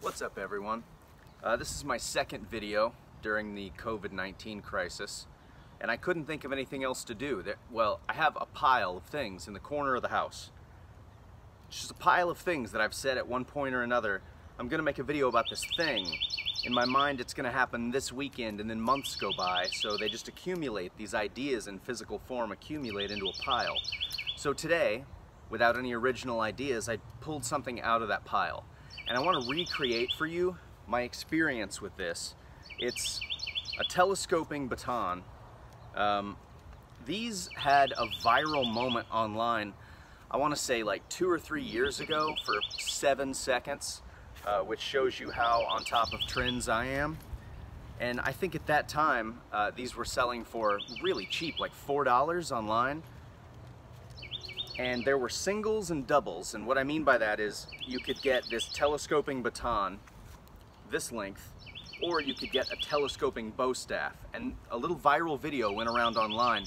What's up, everyone? This is my second video during the COVID-19 crisis, and I couldn't think of anything else to do. Well, I have a pile of things in the corner of the house. It's just a pile of things that I've said at one point or another, I'm gonna make a video about this thing. In my mind, it's gonna happen this weekend, and then months go by, so they just accumulate. These ideas in physical form accumulate into a pile. So today, without any original ideas, I pulled something out of that pile. And I want to recreate for you my experience with this. It's a telescoping baton. These had a viral moment online, I want to say like 2 or 3 years ago, for 7 seconds, which shows you how on top of trends I am. And I think at that time, these were selling for really cheap, like $4 online. And there were singles and doubles, and what I mean by that is you could get this telescoping baton, this length, or you could get a telescoping bow staff. And a little viral video went around online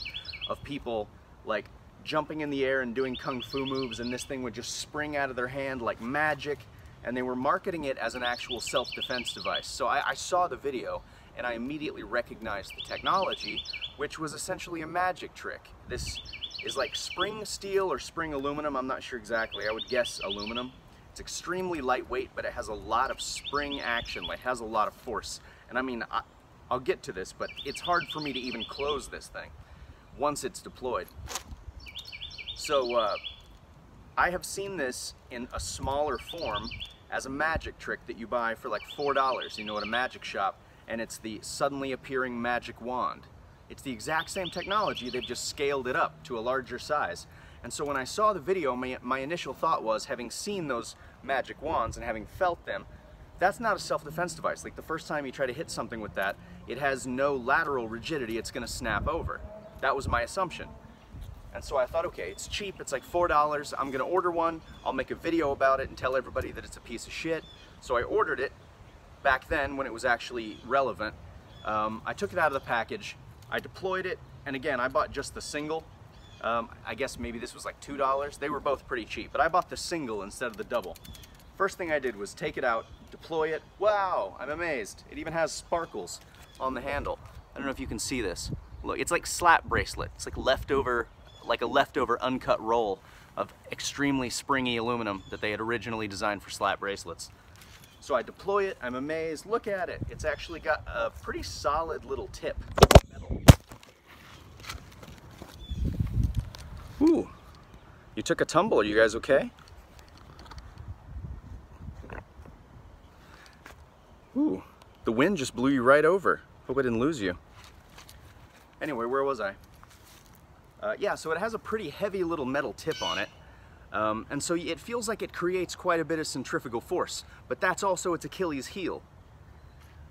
of people like jumping in the air and doing kung fu moves, and this thing would just spring out of their hand like magic, and they were marketing it as an actual self-defense device. So I saw the video and I immediately recognized the technology, which was essentially a magic trick. This is like spring steel or spring aluminum, I'm not sure exactly, I would guess aluminum. It's extremely lightweight, but it has a lot of spring action, like it has a lot of force. And I mean, I'll get to this, but it's hard for me to even close this thing once it's deployed. So I have seen this in a smaller form as a magic trick that you buy for like $4, you know, at a magic shop, and it's the suddenly appearing magic wand. It's the exact same technology, they've just scaled it up to a larger size. And so when I saw the video, my initial thought was, having seen those magic wands and having felt them, that's not a self-defense device. Like the first time you try to hit something with that, it has no lateral rigidity, it's gonna snap over. That was my assumption. And so I thought, okay, it's cheap, it's like $4, I'm gonna order one, I'll make a video about it and tell everybody that it's a piece of shit. So I ordered it back then when it was actually relevant. I took it out of the package, I deployed it, and again, I bought just the single. I guess maybe this was like $2. They were both pretty cheap, but I bought the single instead of the double. First thing I did was take it out, deploy it. Wow, I'm amazed. It even has sparkles on the handle. I don't know if you can see this. Look, it's like slap bracelet. It's like a leftover uncut roll of extremely springy aluminum that they had originally designed for slap bracelets. So I deploy it, I'm amazed. Look at it. It's actually got a pretty solid little tip. Ooh, you took a tumble. Are you guys okay? Ooh, the wind just blew you right over. Hope I didn't lose you. Anyway, where was I? Yeah, so it has a pretty heavy little metal tip on it. And so it feels like it creates quite a bit of centrifugal force, but that's also its Achilles heel.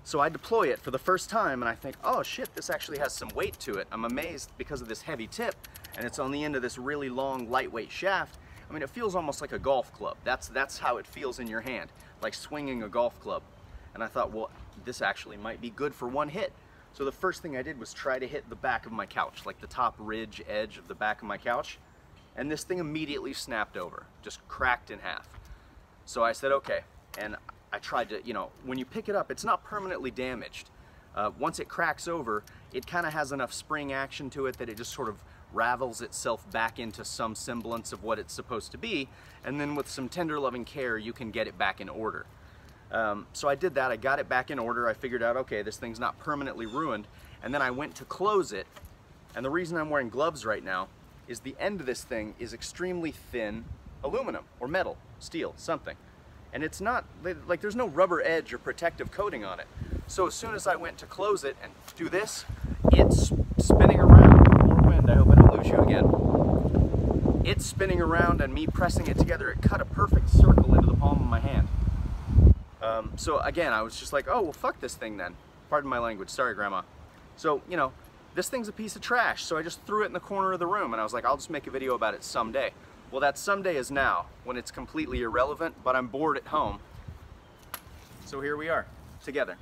So I deploy it for the first time and I think, oh shit, this actually has some weight to it. I'm amazed because of this heavy tip, and it's on the end of this really long, lightweight shaft. I mean, it feels almost like a golf club. That's how it feels in your hand, like swinging a golf club. And I thought, well, this actually might be good for one hit. So the first thing I did was try to hit the back of my couch, like the top ridge edge of the back of my couch. And this thing immediately snapped over, just cracked in half. So I said, okay, and I tried to, you know, when you pick it up, it's not permanently damaged. Once it cracks over, it kind of has enough spring action to it that it just sort of ravels itself back into some semblance of what it's supposed to be, and then with some tender loving care, you can get it back in order. So I did that, I got it back in order, I figured out, okay, this thing's not permanently ruined, and then I went to close it, and the reason I'm wearing gloves right now is the end of this thing is extremely thin aluminum, or metal, steel, something. And it's not, like there's no rubber edge or protective coating on it. So as soon as I went to close it and do this, it's spinning around. More wind, I hope I don't lose you again. It's spinning around and me pressing it together, it cut a perfect circle into the palm of my hand. So again, I was just like, oh, well fuck this thing then. Pardon my language, sorry grandma. So, you know, this thing's a piece of trash, so I just threw it in the corner of the room and I was like, I'll just make a video about it someday. Well, that someday is now, when it's completely irrelevant, but I'm bored at home. So here we are, together.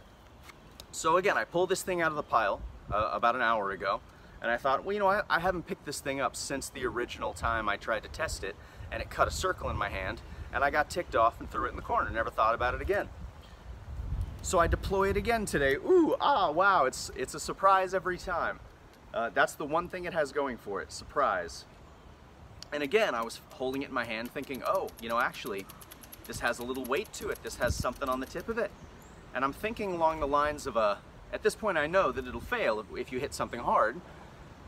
So again, I pulled this thing out of the pile about an hour ago, and I thought, well, you know, I haven't picked this thing up since the original time I tried to test it, and it cut a circle in my hand, and I got ticked off and threw it in the corner, never thought about it again. So I deploy it again today. Ooh, ah, wow, it's a surprise every time. That's the one thing it has going for it, surprise. And again, I was holding it in my hand thinking, oh, you know, actually, this has a little weight to it. This has something on the tip of it. And I'm thinking along the lines of at this point I know that it'll fail if you hit something hard.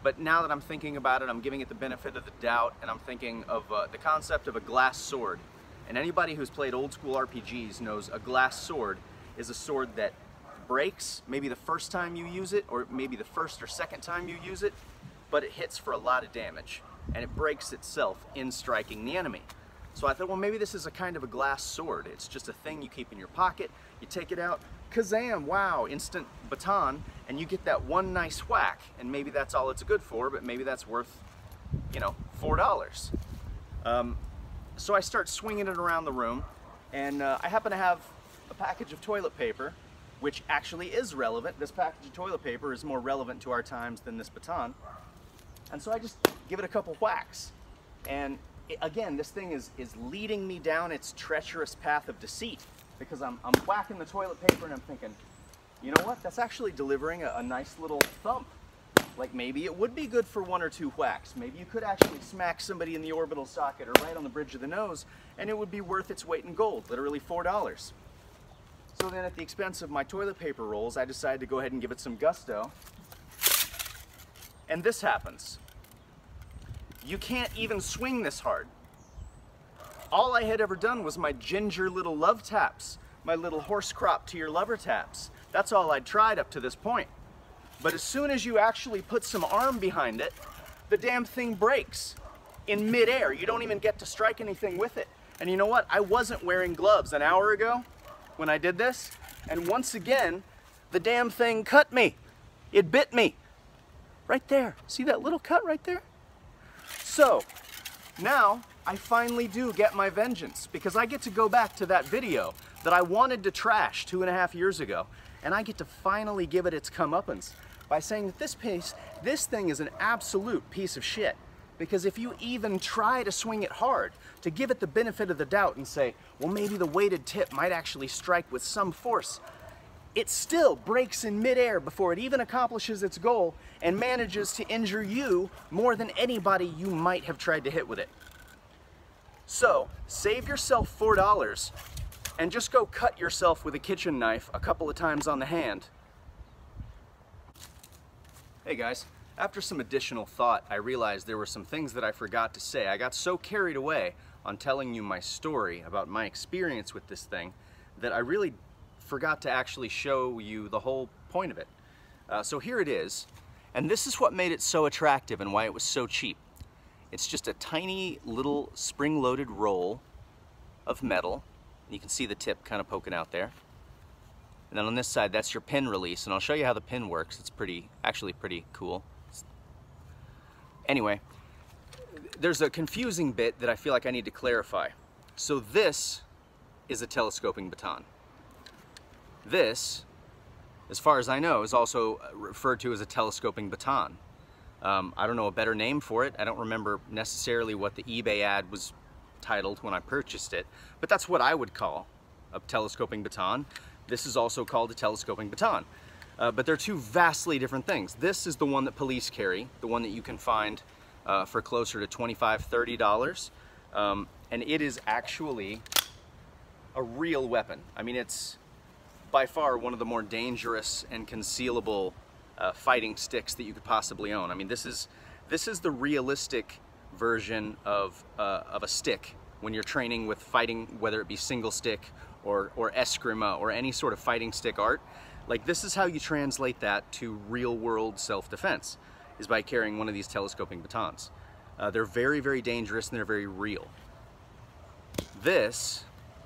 But now that I'm thinking about it, I'm giving it the benefit of the doubt, and I'm thinking of the concept of a glass sword. And anybody who's played old school RPGs knows a glass sword is a sword that breaks maybe the first time you use it, or maybe the first or second time you use it, but it hits for a lot of damage, and it breaks itself in striking the enemy. So I thought, well, maybe this is a kind of a glass sword. It's just a thing you keep in your pocket, you take it out, kazam, wow, instant baton, and you get that one nice whack, and maybe that's all it's good for, but maybe that's worth, you know, $4. So I start swinging it around the room, and I happen to have a package of toilet paper, which actually is relevant. This package of toilet paper is more relevant to our times than this baton. And so I just give it a couple whacks. And again, this thing is leading me down its treacherous path of deceit, because I'm whacking the toilet paper and I'm thinking, you know what, that's actually delivering a nice little thump. Like maybe it would be good for 1 or 2 whacks. Maybe you could actually smack somebody in the orbital socket or right on the bridge of the nose, and it would be worth its weight in gold, literally $4. So then at the expense of my toilet paper rolls, I decided to go ahead and give it some gusto. And this happens. You can't even swing this hard. All I had ever done was my ginger little love taps, my little horse crop to your lover taps. That's all I'd tried up to this point. But as soon as you actually put some arm behind it, the damn thing breaks in midair. You don't even get to strike anything with it. And you know what? I wasn't wearing gloves an hour ago when I did this, and once again, the damn thing cut me. It bit me. Right there. See that little cut right there? So, now I finally do get my vengeance, because I get to go back to that video that I wanted to trash 2.5 years ago, and I get to finally give it its comeuppance by saying that this thing is an absolute piece of shit. Because if you even try to swing it hard, to give it the benefit of the doubt and say, well, maybe the weighted tip might actually strike with some force, it still breaks in midair before it even accomplishes its goal and manages to injure you more than anybody you might have tried to hit with it. So, save yourself $4 and just go cut yourself with a kitchen knife a couple of times on the hand. Hey guys. After some additional thought, I realized there were some things that I forgot to say. I got so carried away on telling you my story about my experience with this thing that I really forgot to actually show you the whole point of it. So here it is, and this is what made it so attractive and why it was so cheap. It's just a tiny little spring-loaded roll of metal. You can see the tip kind of poking out there. And then on this side, that's your pin release, and I'll show you how the pin works. It's actually pretty cool. Anyway, there's a confusing bit that I feel like I need to clarify. So this is a telescoping baton. This, as far as I know, is also referred to as a telescoping baton. I don't know a better name for it. I don't remember necessarily what the eBay ad was titled when I purchased it, but that's what I would call a telescoping baton. This is also called a telescoping baton. But they're two vastly different things. This is the one that police carry, the one that you can find for closer to $25, $30. And it is actually a real weapon. I mean, it's by far one of the more dangerous and concealable fighting sticks that you could possibly own. I mean, this is the realistic version of a stick when you're training with fighting, whether it be single stick or eskrima or any sort of fighting stick art. Like, this is how you translate that to real-world self-defense, is by carrying one of these telescoping batons. They're very, very dangerous, and they're very real. This,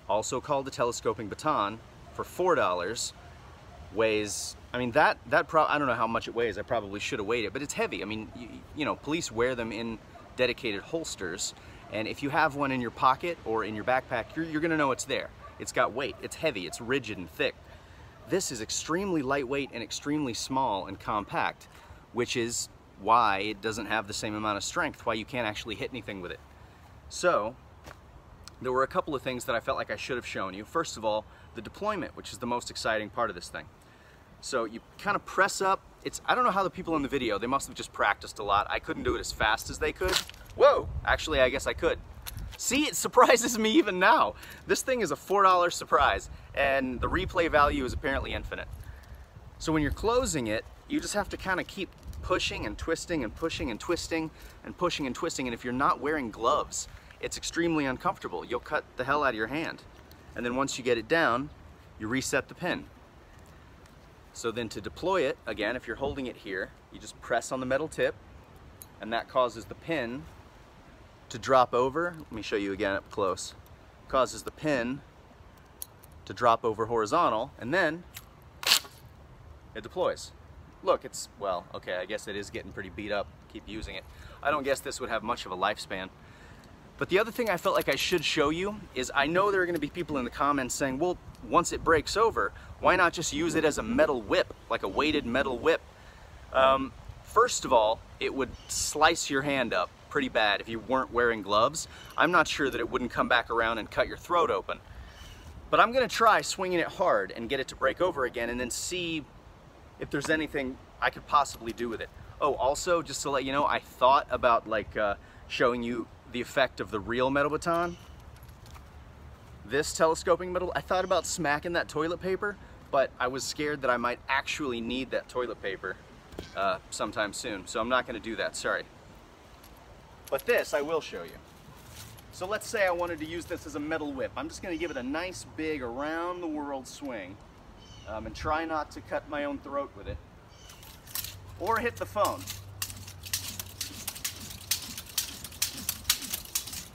also called a telescoping baton, for $4, weighs, I mean, I don't know how much it weighs. I probably should have weighed it, but it's heavy. I mean, you know, police wear them in dedicated holsters, and if you have one in your pocket or in your backpack, you're gonna know it's there. It's got weight, it's heavy, it's rigid and thick. This is extremely lightweight and extremely small and compact, which is why it doesn't have the same amount of strength, why you can't actually hit anything with it. So, there were a couple of things that I felt like I should have shown you. First of all, the deployment, which is the most exciting part of this thing. So you kind of press up. I don't know how the people in the video, they must have just practiced a lot. I couldn't do it as fast as they could. Whoa, actually I guess I could. See, it surprises me even now. This thing is a $4 surprise, and the replay value is apparently infinite. So when you're closing it, you just have to kind of keep pushing and twisting and pushing and twisting and pushing and twisting, and if you're not wearing gloves, it's extremely uncomfortable. You'll cut the hell out of your hand. And then once you get it down, you reset the pin. So then to deploy it, again, if you're holding it here, you just press on the metal tip, and that causes the pin to drop over. Let me show you again up close. Causes the pin to drop over horizontal, and then it deploys. Look, it's, well, okay, I guess it is getting pretty beat up. Keep using it. I don't guess this would have much of a lifespan. But the other thing I felt like I should show you is, I know there are going to be people in the comments saying, well, once it breaks over, why not just use it as a metal whip, like a weighted metal whip? First of all, it would slice your hand up pretty bad if you weren't wearing gloves. I'm not sure that it wouldn't come back around and cut your throat open. But I'm going to try swinging it hard and get it to break over again, and then see if there's anything I could possibly do with it. Oh, also, just to let you know, I thought about showing you the effect of the real metal baton. This telescoping metal, I thought about smacking that toilet paper, but I was scared that I might actually need that toilet paper sometime soon, so I'm not going to do that, sorry. But this I will show you. So let's say I wanted to use this as a metal whip. I'm just going to give it a nice big around the world swing, and try not to cut my own throat with it or hit the phone.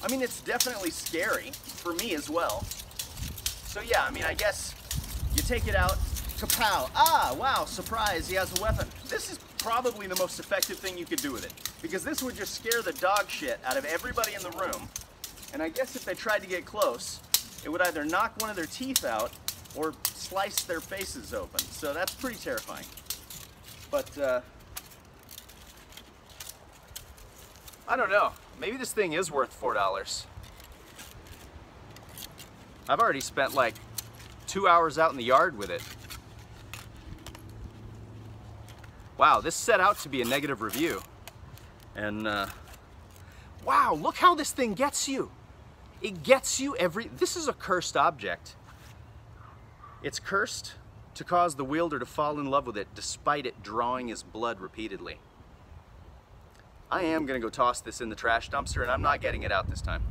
I mean, it's definitely scary for me as well. So yeah, I mean, I guess you take it out, kapow. Ah, wow, surprise, he has a weapon. This is probably the most effective thing you could do with it, because this would just scare the dog shit out of everybody in the room. And I guess if they tried to get close, it would either knock one of their teeth out or slice their faces open. So that's pretty terrifying. But I don't know. Maybe this thing is worth $4. I've already spent like 2 hours out in the yard with it. Wow, this set out to be a negative review. And wow, look how this thing gets you. It gets you this is a cursed object. It's cursed to cause the wielder to fall in love with it despite it drawing his blood repeatedly. I am gonna go toss this in the trash dumpster, and I'm not getting it out this time.